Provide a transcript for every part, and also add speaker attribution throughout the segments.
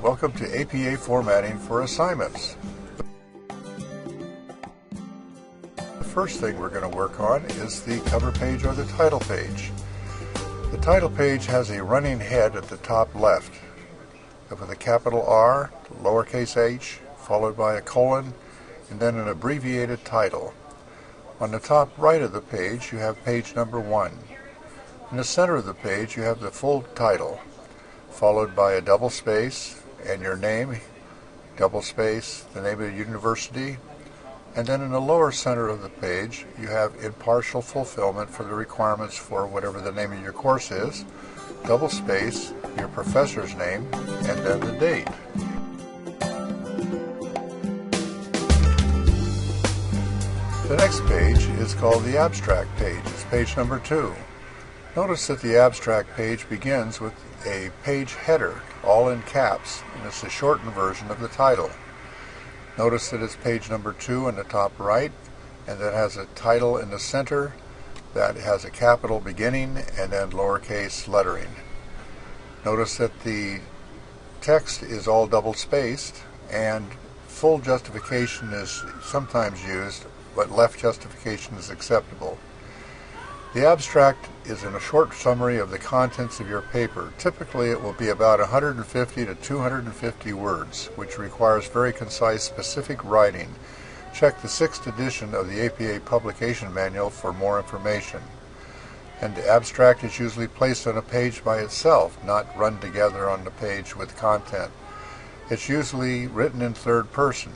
Speaker 1: Welcome to APA formatting for assignments. The first thing we're going to work on is the cover page or the title page. The title page has a running head at the top left with a capital R, lowercase h, followed by a colon, and then an abbreviated title. On the top right of the page you have page number 1. In the center of the page you have the full title, followed by a double space and your name, double space, the name of the university, and then in the lower center of the page you have in partial fulfillment for the requirements for whatever the name of your course is, double space, your professor's name, and then the date. The next page is called the abstract page. It's page number 2. Notice that the abstract page begins with a page header, all in caps, and it's a shortened version of the title. Notice that it's page number 2 in the top right, and that has a title in the center that has a capital beginning and then lowercase lettering. Notice that the text is all double spaced, and full justification is sometimes used, but left justification is acceptable. The abstract is in a short summary of the contents of your paper. Typically it will be about 150 to 250 words, which requires very concise, specific writing. Check the 6th edition of the APA Publication Manual for more information. And the abstract is usually placed on a page by itself, not run together on the page with content. It's usually written in third person.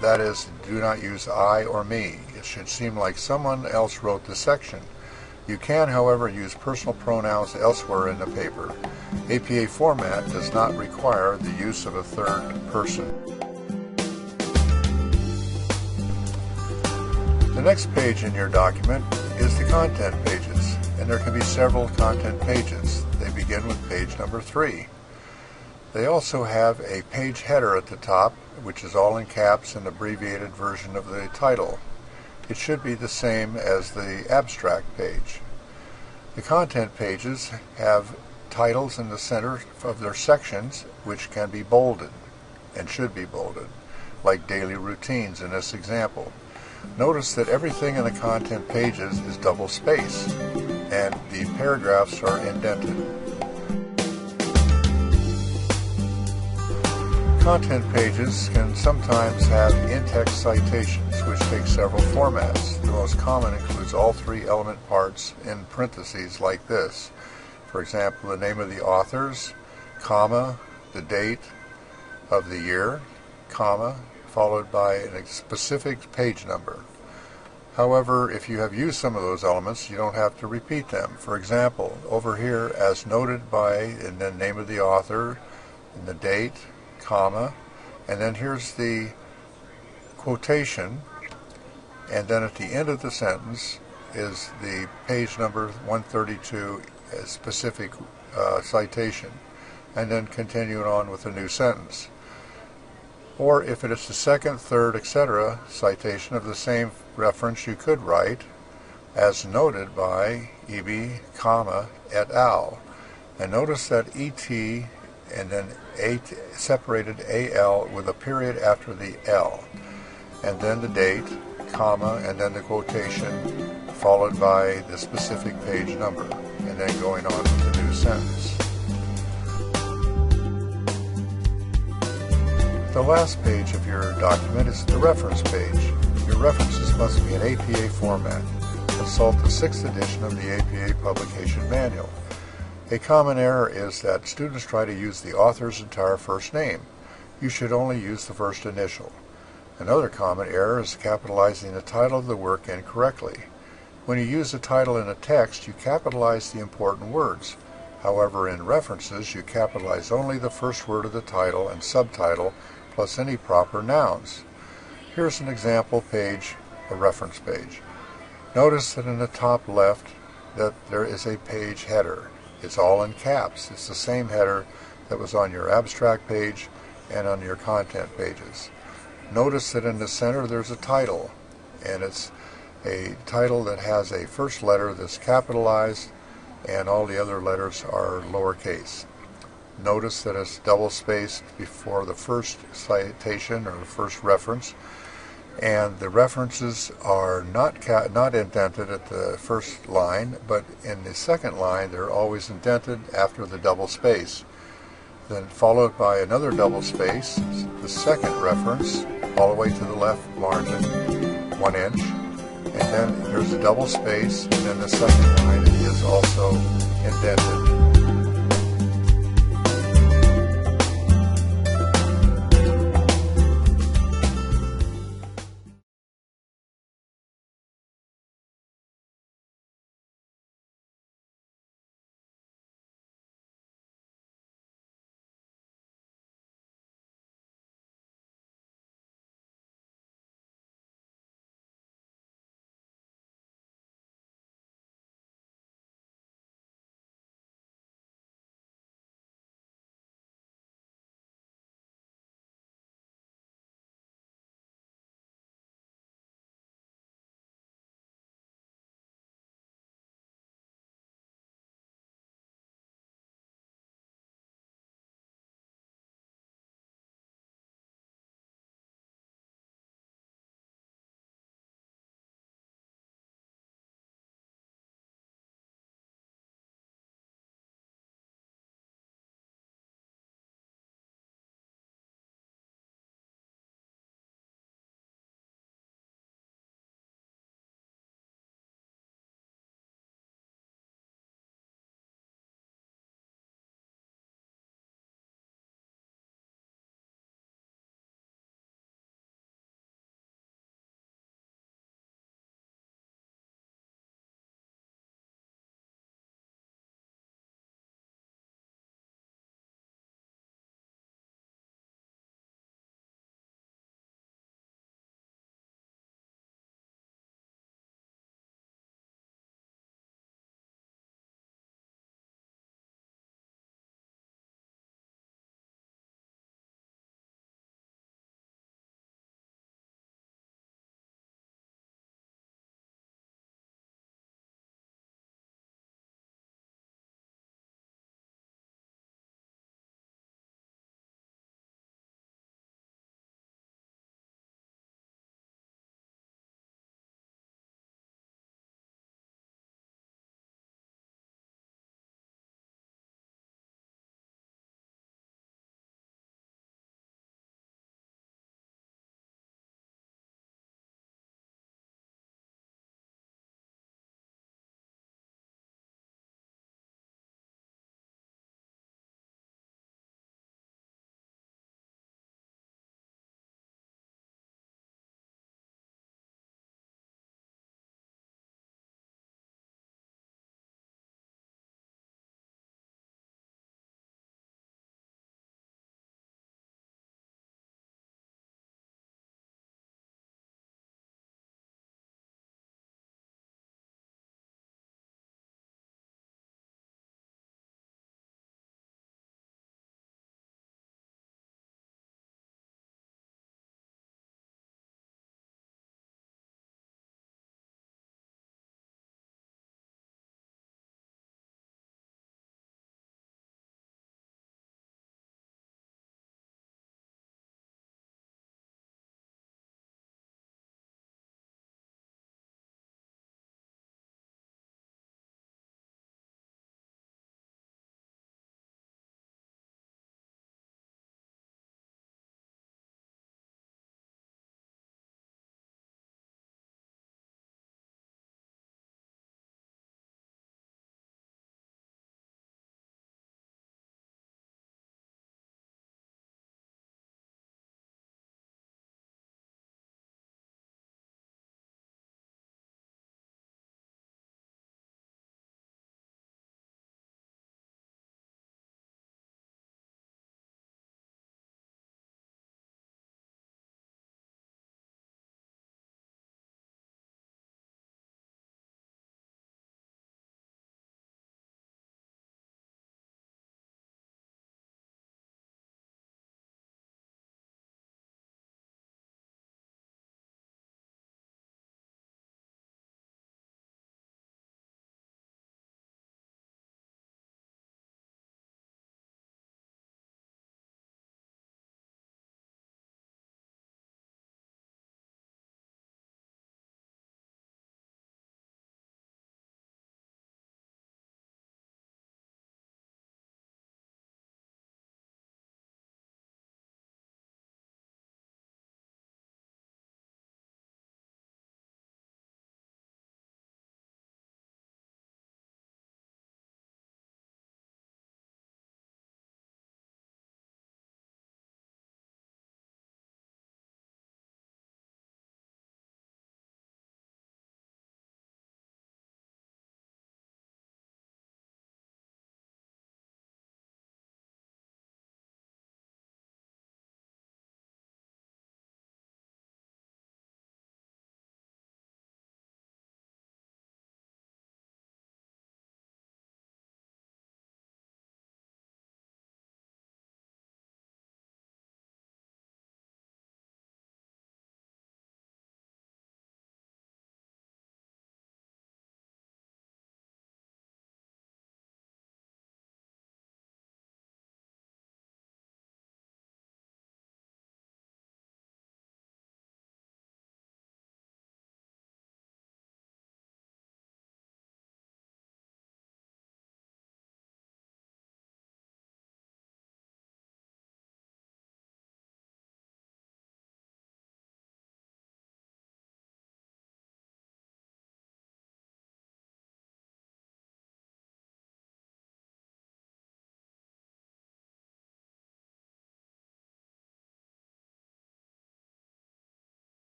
Speaker 1: That is, do not use I or me. It should seem like someone else wrote the section. You can, however, use personal pronouns elsewhere in the paper. APA format does not require the use of a third person. The next page in your document is the content pages, and there can be several content pages. They begin with page number 3. They also have a page header at the top, which is all in caps and abbreviated version of the title. It should be the same as the abstract page. The content pages have titles in the center of their sections, which can be bolded and should be bolded, like daily routines in this example. Notice that everything in the content pages is double spaced, and the paragraphs are indented. Content pages can sometimes have in-text citations, which take several formats. The most common includes all 3 element parts in parentheses like this. For example, the name of the authors, comma, the date of the year, comma, followed by a specific page number. However, if you have used some of those elements, you don't have to repeat them. For example, over here, as noted by, and then name of the author, and the date, comma, and then here's the quotation, and then at the end of the sentence is the page number 132 specific citation, and then continuing on with a new sentence. Or if it is the second, third, etc. citation of the same reference, you could write as noted by E.B., comma, et al. And notice that et and then separated AL with a period after the L, and then the date, comma, and then the quotation, followed by the specific page number, and then going on with the new sentence. The last page of your document is the reference page. Your references must be in APA format. Consult the 6th edition of the APA Publication Manual. A common error is that students try to use the author's entire first name. You should only use the first initial. Another common error is capitalizing the title of the work incorrectly. When you use a title in a text, you capitalize the important words. However, in references, you capitalize only the first word of the title and subtitle, plus any proper nouns. Here's an example page, a reference page. Notice that in the top left that there is a page header. It's all in caps. It's the same header that was on your abstract page and on your content pages. Notice that in the center there's a title, and it's a title that has a first letter that's capitalized and all the other letters are lowercase. Notice that it's double spaced before the first citation or the first reference, and the references are not indented at the first line, but in the second line they're always indented after the double space. Then followed by another double space, the second reference, all the way to the left margin, 1 inch, and then there's a double space, and then the second line is also indented.